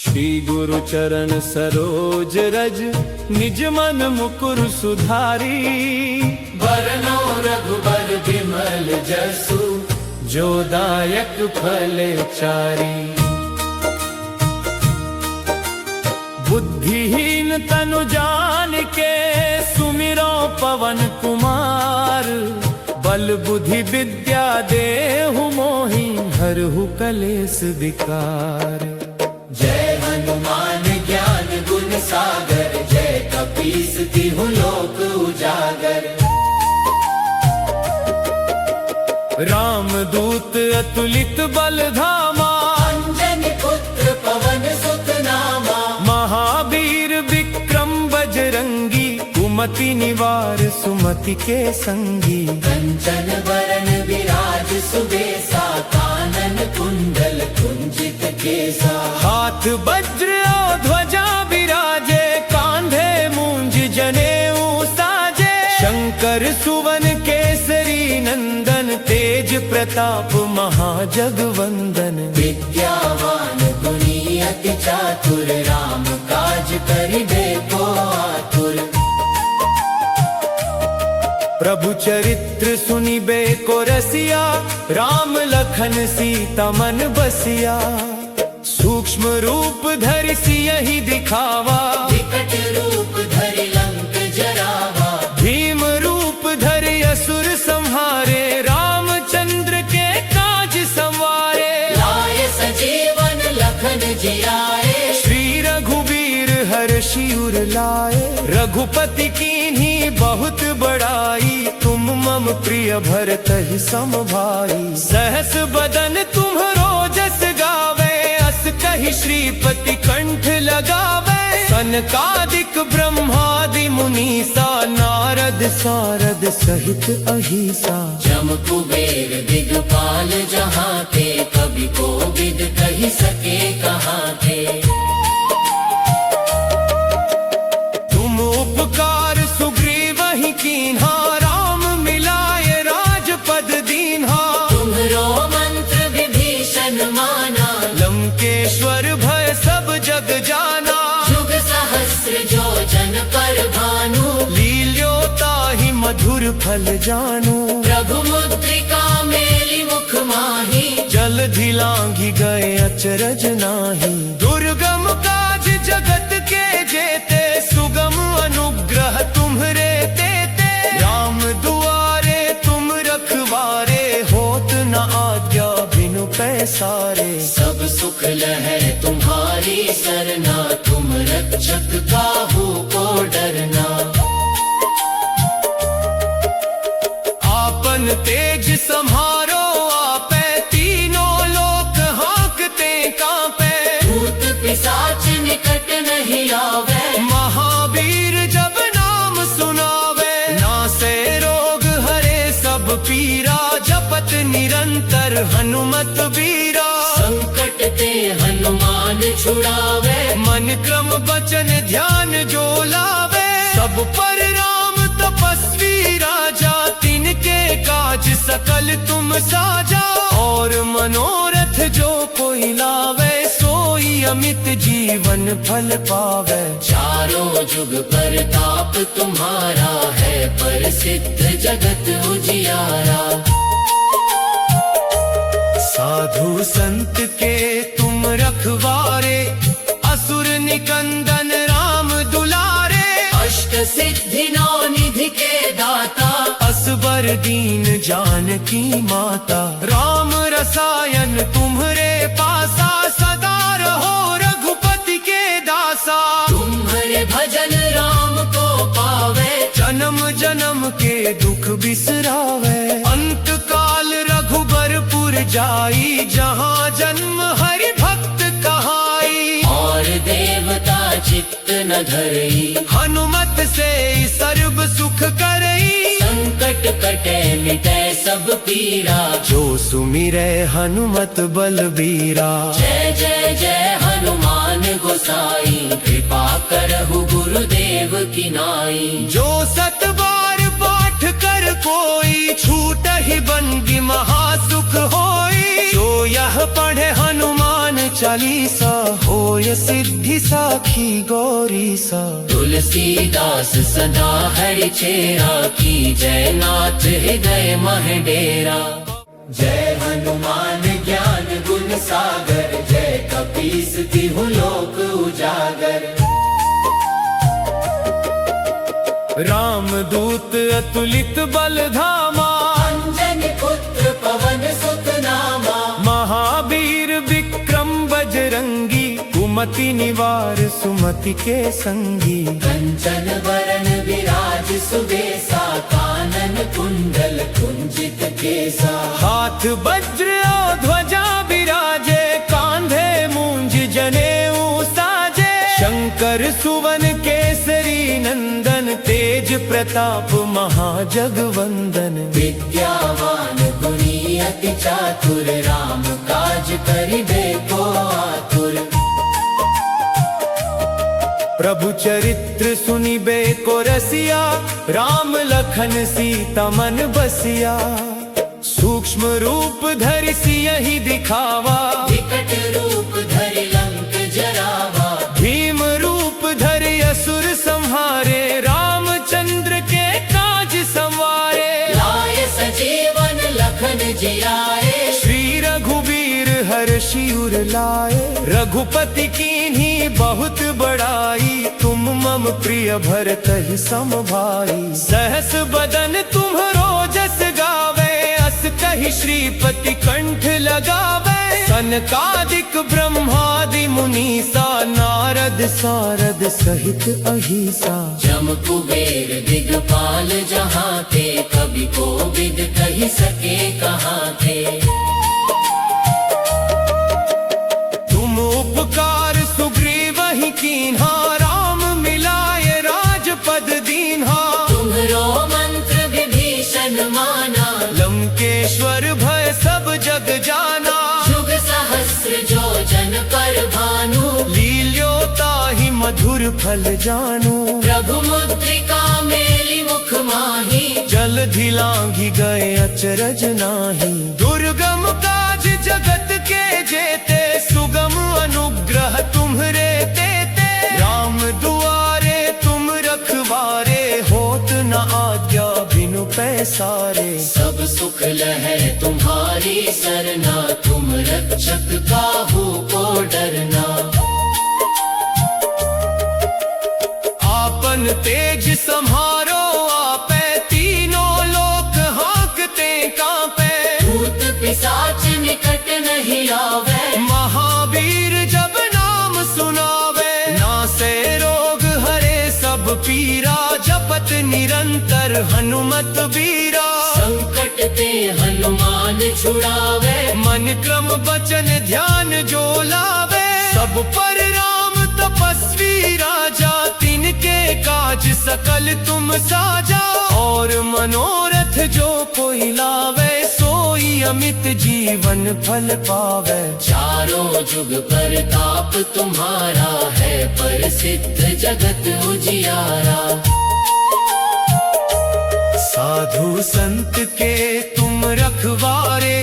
श्री गुरु चरण सरोज रज निज मन मुकुर सुधारी। बरनो रघुबर विमल जसु जो दायक फल चारी। बुद्धिहीन तनु जान के सुमिरो पवन कुमार। बल बुद्धि विद्या देहु मोहि हरहु कलेस विकार। जय हनुमान ज्ञान गुण सागर जय कपीस तिहु लोक उजागर। राम दूत अतुलित बल धामा अंजनी पुत्र पवन सुत नामा। महावीर विक्रम बजरंगी कुमति निवार सुमति के संगी। कंचन वरण विराज सुबेसा कानन कुंडल कुंजित केसा। हाथ वज्र और ध्वजा विराजे कांधे मूंज जनेऊ साजे। शंकर सुवन केसरी नंदन तेज प्रताप महाजगवंदन। विद्यावान गुणी अति चातुर राम काज करिबे को आतुर। प्रभु चरित्र सुनिबे को रसिया राम लखन सीता मन बसिया। सूक्ष्म रूप धरि सियहि दिखावा विकट रूप धरि लंक जरावा। भीम रूप धरि असुर संहारे रामचंद्र के काज संवारे। लाए सजीवन लखन जियाए श्री रघुवीर हर्षि उर लाए। रघुपति कीन्ही बहुत बड़ाई तुम मम प्रिय भरतहि सम भाई। सहस बदन तुम्हरो जस गावे अस कहि श्रीपति कंठ लगावे। सनकादिक ब्रह्मादि मुनीसा नारद सारद सहित अहिसा। जम कुबेर दिगपाल जहाँ ते कवि कोविद कहि सके कहाँ थे। तुम उपकार सुग्रीवहि कीन्हा राम मिलाए राजपद दीन्हा। तुम्हरो मंत्र विभीषण माना लंकेश्वर भय सब जग जाना। जुग सहस्र जो जन पर भानु लील्योता ही मधुर फल जानू। प्रभु मुद्रिका मेली मुख माही जलधि लांघि गए अचरज नाही। दुर्गम काज जगत के जेते सुगम अनुग्रह तुम्हरे तेते। राम दुआरे तुम रखवारे होत न आज्ञा बिनु पैसारे। सब सुख लहै तुम्हारी सरना तुम रक्षक काहू को डरना। आपन तेज सम्हारो आपे तीनों लोक हाँकते कांपे। भूत पिशाच निकट नहीं आवे महावीर जब नाम सुनावे। नासे रोग हरे सब पीरा जपत निरंतर हनुमत बीरा। संकट ते हनुमान छुड़ावे मन क्रम वचन ध्यान जो लावे। सब पर राम तपस्वी राजा तिनके काज सकल तुम साजा। और मनोरथ जो कोई लावे सोई अमित जीवन फल पावे। चारों जुग परताप तुम्हारा है प्रसिद्ध जगत उजियारा। साधु संत के तुम रखवारे असुर निकंदन राम दुलारे। अष्ट सिद्धि नौ निधि के दाता असबर दीन जानकी माता। राम रसायन तुम्हरे पासा सदा रहो रघुपति के दासा। तुम्हारे भजन राम को पावे जन्म जन्म के दुख बिसरावे। अंत काल रघुबरपुर जाई जहाँ जन्म हरि भक्त कहाई। और देवता चित्त न धरई हनुमत से सर्व सुख करई। संकट कटे मिटे सब पीरा जो सुमिरै हनुमत बलबीरा। जय जय जय हनुमान गोसाई कृपा करहु गुरुदेव की नाई। जो सत बार पाठ कर कोई छूटहि बंदी महासुख होई। जो यह पढ़े हनुमान चालीसा, होय सिद्धि साखी गौरीसा। तुलसीदास सदा हरि चेरा, की जय नाथ हृदय मह डेरा। जय हनुमान ज्ञान गुण सागर, जय कपीस तिहु लोक उजागर। राम दूत अतुलित बल धामा, अंजनी पुत्र पवन सुत नामा। महावीर विक्रम बजरंगी, कुमति निवार सुमति के संगी। कंचन वरण विराज सुबेसा, कानन कुंडल कुंजित केसा। हाथ वज्र और ध्वजा बिराजे, कांधे मूंज जनेऊ साजे। शंकर सुवन केसरी नंदन, तेज प्रताप महाजगवंदन। विद्यावान गुणी अति चातुर, राम काज करिबे को आतुर। प्रभु चरित्र सुनिबे को रसिया, राम लखन सीता मन बसिया। सूक्ष्म रूप धरि सियहि दिखावा, विकट रूप धरि लंक जरावा। भीम रूप धरि असुर संहारे, रामचंद्र के काज संवारे। लाए सजीवन लखन जियाए, श्री रघुवीर हर्षि उर लाए। रघुपति कीन्ही बहुत बड़ाई, तुम मम प्रिय भरतहि सम भाई। सहस बदन तुम्हरो जस गावे, अस कहि श्रीपति कंठ लगावे। सनकादिक ब्रह्मादि मुनीसा, नारद सारद सहित अहिसा। जम कुबेर दिगपाल जहाँ थे, कवि कोविद कहि सके कहाँ थे। तुम उपकार सुग्रीवहि कीन्हा, राम मिलाए राजपद दीन्हा। तुम्हरो मंत्र विभीषण माना, लंकेश्वर भय सब जग जाना। जुग सहस्र जो जन पर भानु, लील्योता ही मधुर फल जानू। प्रभु मुद्रिका मेली मुख माही, जलधि लांघि गए अचरज नाही। दुर्गम काज जगत के जेते, सुगम अनुग्रह तुम्हरे तेते। राम दुआरे तुम रखवारे, होत न आज्ञा बिनु पैसारे। सब सुख लहै तुम्हारी सरना, तुम रक्षक काहू को डरना। आपन तेज सम्हारो आपे, तीनों लोक हाँकते कांपे। भूत पिशाच निकट नहीं आवे, महावीर जब नाम सुनावे। नासे रोग हरे सब पीरा, जपत निरंतर हनुमत बीरा। संकट ते हनुमान छुड़ावे, मन क्रम वचन ध्यान जो लावे। सब पर राम तपस्वी राजा, तिनके काज सकल तुम साजा। और मनोरथ जो कोई लावे, सोई अमित जीवन फल पावे। चारों जुग परताप तुम्हारा है, प्रसिद्ध जगत उजियारा। साधु संत के तुम रखवारे,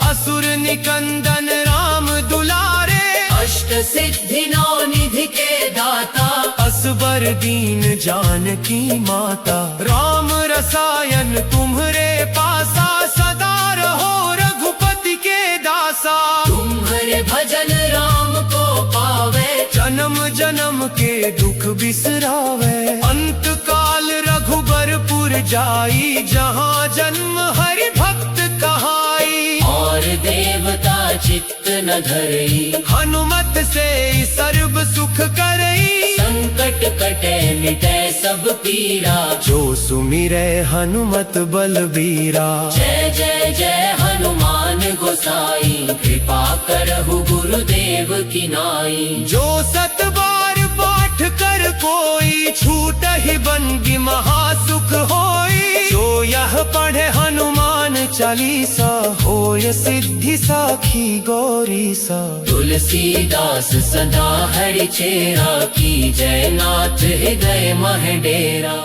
असुर निकंदन राम दुलारे। अष्ट सिद्धि नौ निधि के दाता, असबर दीन जानकी माता। राम रसायन तुम्हरे पासा, सदा रहो रघुपति के दासा। तुम्हारे भजन राम को पावे, जन्म जन्म के दुख बिसरावे। अंत काल रघुबरपुर जाई, जहाँ जन्म हरि भक्त कहाई। और देवता चित्त न धरई, हनुमत से सर्व सुख करई। संकट कटे मिटे सब पीरा, जो सुमिरै हनुमत बलबीरा। जय जय जय हनुमान गोसाई, कृपा करहु गुरुदेव की नाई। जो सत बार पाठ कर कोई, छूटहि बंदी महासुख होई। जो यह पढ़े हनुमान चालीसा, होय सिद्धि साखी गौरीसा। तुलसीदास सदा हरि चेरा, की जय नाथ हृदय मह डेरा।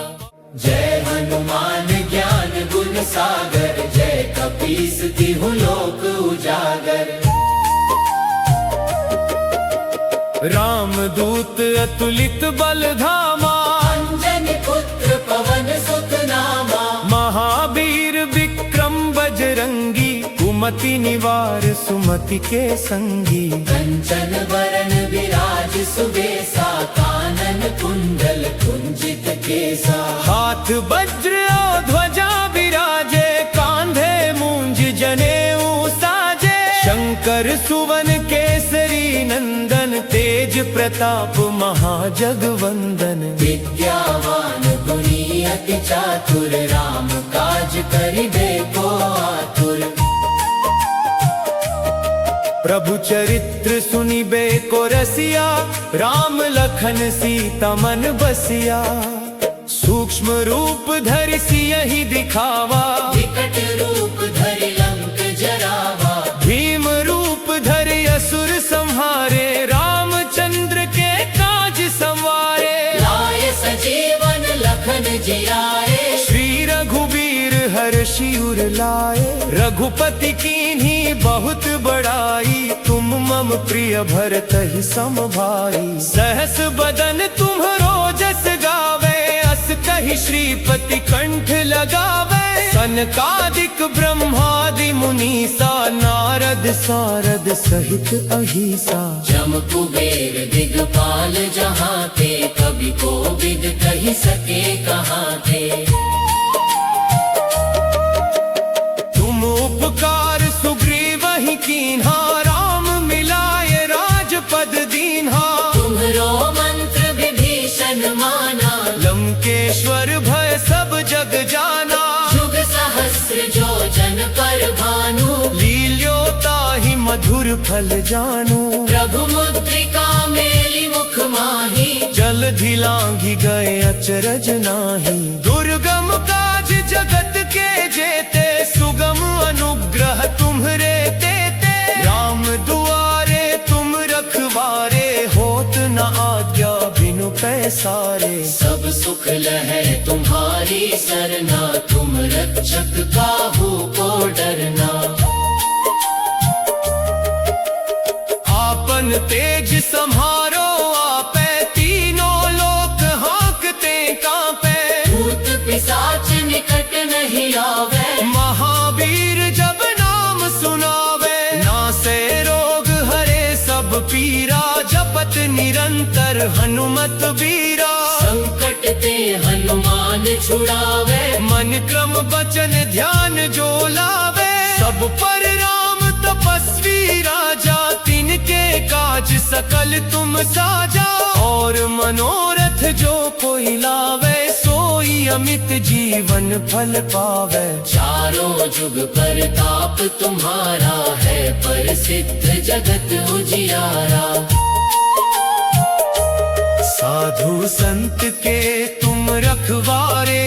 जय हनुमान ज्ञान गुण सागर, जय कपीस तिहु लोक उजागर। रामदूत अतुलित बल धामा, अंजनी पुत्र पवन सुत नामा, महावीर विक्रम बजरंगी, कुमति निवार सुमति के संगी। कंचन वरण विराज सुबेसा, कानन कुंडल कुंजित केसा। हाथ वज्र और ध्वजा विराजे, कांधे मूंज जनेऊ साजे। शंकर सुवन केसरी नंदन, तेज प्रताप महाजगवंदन। विद्यावान गुणी अति चातुर, राम काज करिबे को आतुर। प्रभु चरित्र सुनिबे को रसिया, राम लखन सीता मन बसिया। सूक्ष्म रूप धरि सियहि दिखावा, विकट रूप धरि लंक जरावा। भीम रूप धरि असुर संहारे, रामचंद्र के काज संवारे। लाए सजीवन लखन जियाए, श्री रघुबीर हर्षि उर लाए। रघुपति कीन्ही बहुत बड़ाई, तुम मम प्रिय भरतहि सम भाई। सहस बदन तुम्हरो जस गावे, अस कहि श्रीपति कंठ लगावे। सनकादिक ब्रह्मादि मुनीसा, नारद सारद सहित अहिसा। जम कुबेर दिगपाल जहाँ थे, कवि कोविद कहि सके कहाँ थे। तुम उपकार सुग्रीवहि कीन्हा, राम मिलाए राजपद दीन्हा। तुम्हरो मंत्र विभीषण माना, लंकेश्वर भय सब जग जाना। जुग सहस्र जो जन पर भानु, लील्योताहि मधुर फल जानू। प्रभु मुद्रिका मेलि मुख माही, जलधि लांघि गए अचरज नाही। दुर्गम काज जगत के जेते, सुगम अनुग्रह तुम्हरे तेते। राम दुआरे तुम रखवारे, होत न आज्ञा बिनु पैसारे। सब सुख लहै तुम्हारी सरना, तुम रक्षक काहू को डरना। आपन तेज सम्हारो आपे, तीनों लोक हाँकते कांपे। भूत पिशाच निकट नहीं आवे, महावीर जब नाम सुनावे। नासे रोग हरे सब पीरा, जपत निरंतर हनुमत बीरा। संकट ते हनुमान छुड़ावे, मन क्रम वचन ध्यान जो लावे। सब पर राम तपस्वी राजा, तिनके काज सकल तुम साजा। और मनोरथ जो कोई लावे, सोई अमित जीवन फल पावे। चारों जुग परताप तुम्हारा है, प्रसिद्ध जगत उजियारा। साधु संत के तुम रखवारे,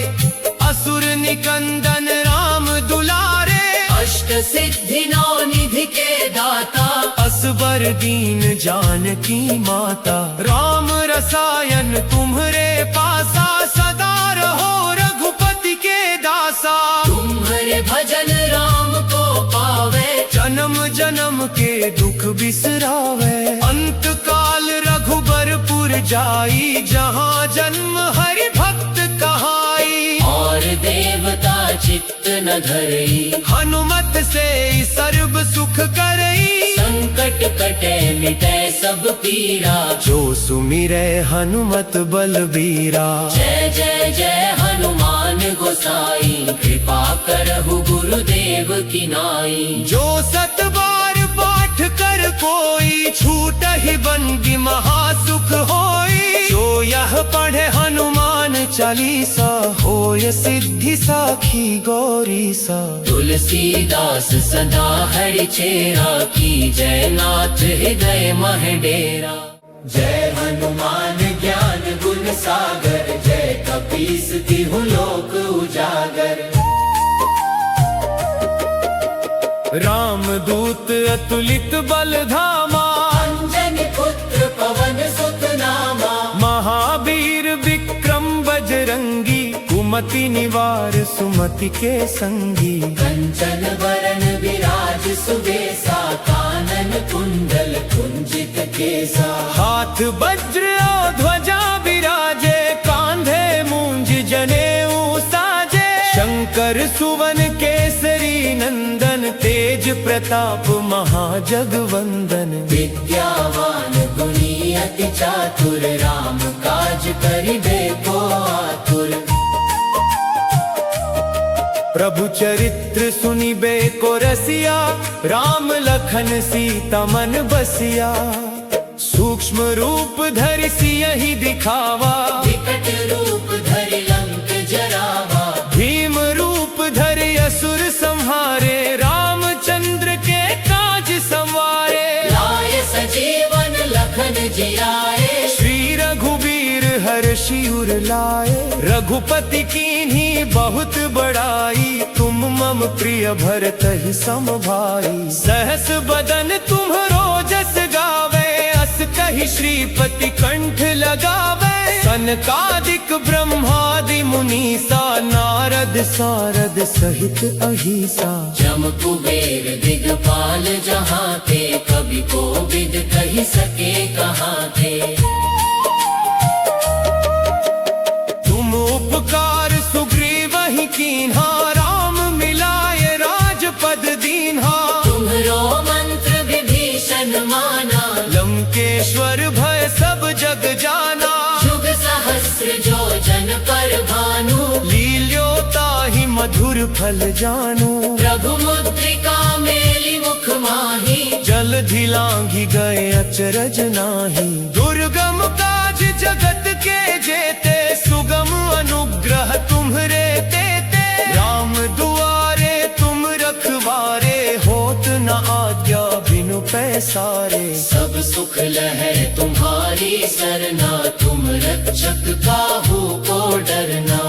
असुर निकंदन राम दुलारे। अष्ट सिद्धि नौ निधि के दाता, असबर दीन जानकी माता। राम रसायन तुम्हरे पासा, सदा रहो रघुपति के दासा। तुम्हारे भजन राम को पावे, जन्म जन्म के दुख बिसरावे। अंत काल रघुबरपुर जाई, जहाँ जन्म हरि भक्त कहाई। और देवता चित्त न धरई, हनुमत से सर्व सुख करई। संकट कटे मिटे सब पीरा, जो सुमिरै हनुमत बलबीरा। जय जय जय हनुमान गोसाई, कृपा करहु गुरुदेव की नाई। जो सत बार पाठ कर कोई, छूटहि बंदी महासुख होई। जो यह पढ़े हनुमान चालीसा, होय सिद्धि साखी गौरीसा। तुलसीदास सदा हरि चेरा, की जय नाथ हृदय मह डेरा। जय हनुमान ज्ञान गुण सागर, जय कपीस तिहु लोक उजागर। रामदूत अतुलित बल धामा, अंजनी पुत्र पवन सुत नामा। महावीर विक्रम बजरंगी, कुमति सुमति निवार सुमति के संगी। कंचन वरण विराज सुबेसा, कानन कुंडल कुंजित केसा। हाथ वज्र और ध्वजा विराजे, कांधे मूंज जनेऊ साजे। शंकर सुवन केसरी नंदन, तेज प्रताप महाजगवंदन। विद्यावान गुणी अति चातुर, राम काज करिबे को आतुर। प्रभु चरित्र सुनिबे को रसिया, राम लखन सीता मन बसिया। सूक्ष्म रूप धरि सियहि दिखावा, विकट रूप धरि लंक जरावा। भीम रूप धरि असुर संहारे, रामचंद्र के काज संवारे। लाए सजीवन लखन जियाए, श्री रघुबीर हर्षि उर लाए। रघुपति कीन्ही बहुत बड़ाई, तुम मम प्रिय भरतहि सम भाई। सहस बदन तुम्हरो जस गावे, अस कहि श्रीपति कंठ लगावे। सनकादिक ब्रह्मादि मुनीसा, नारद सारद सहित अहिसा। जम कुबेर दिगपाल जहाँ थे, कवि कोविद कहि सके कहाँ थे। तुम उपकार सुग्रीवहि कीन्हा, राम मिलाए राजपद दीन्हा। तुम्हरो मंत्र विभीषण माना, लंकेश्वर भय सब जग जाना। युग सहस्र जो जन पर भानु, लील्योताहि मधुर फल जानू। प्रभु मुद्रिका मेलि मुख माही, जलधि लांघि गए अचरज नाही। दुर्गम काज जगत के जेते, सुगम अनुग्रह तुम्हरे तेते। राम दुआरे तुम रखवारे, होत न आज्ञा बिनु पैसारे। सब सुख लहै तुम्हारी सरना, तुम रक्षक काहू को डरना।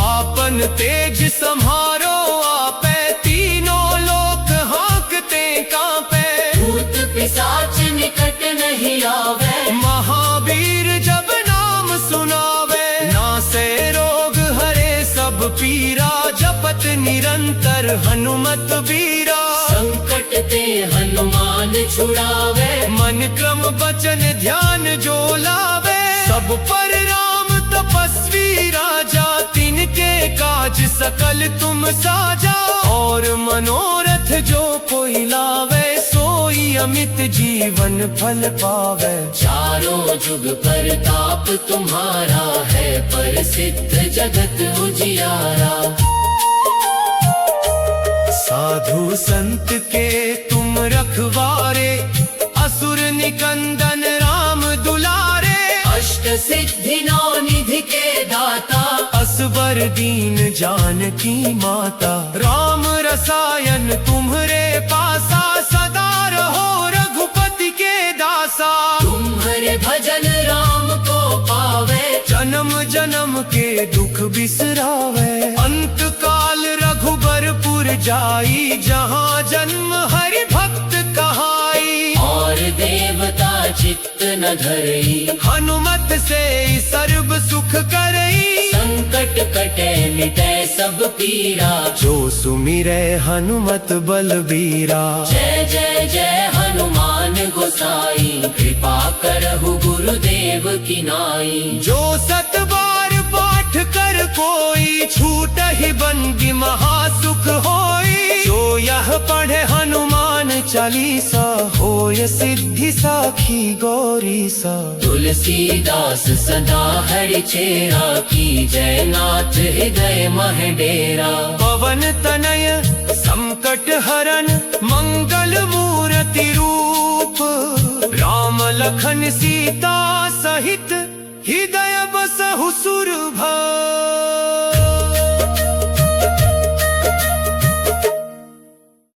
आपन तेज सम्हारो आपे, तीनों लोक हाँकते कांपे। भूत पिशाच निकट नहीं आवे, महावीर जब नाम सुनावे। नासे रोग हरे सब पीरा, जपत निरंतर हनुमत बीरा। संकट ते हनुमान छुड़ावे, मन क्रम वचन ध्यान जो लावे। सब पर राम तपस्वी राजा, तिनके काज सकल तुम साजा। और मनोरथ जो कोई लावे, सोई अमित जीवन फल पावे। चारों जुग परताप तुम्हारा है, प्रसिद्ध जगत उजियारा। साधु संत के तुम रखवारे, असुर निकंदन राम दुलारे। अष्ट सिद्धि नौ निधि के दाता, असबर दीन जानकी माता। राम रसायन तुम्हरे पासा, सदा रहो रघुपति के दासा। तुम्हारे भजन राम को पावे, जन्म जन्म के दुख बिसरावे। अंत काल रघुबरपुर जाई, जहाँ जन्म हरि भक्त कहाई। और देवता चित्त न धरई, हनुमत से सर्व सुख करई। संकट कटे मिटे सब पीरा, जो सुमिरै हनुमत बलबीरा। जय जय जय हनुमान गोसाई, कृपा करहु गुरुदेव की नाई। जो सत बार पाठ कर कोई, छूटहि बंदी महासुख होई। जो यह पढ़े हनुमान चालीसा, होय सिद्धि साखी गौरी सा। तुलसीदास सदा हरि चेरा, की जय नाथ हृदय मह डेरा। पवन तनय संकट हरन, मंगल मूर्ति रूप। राम लखन सीता सहित, हृदय बसहु सुरभूप।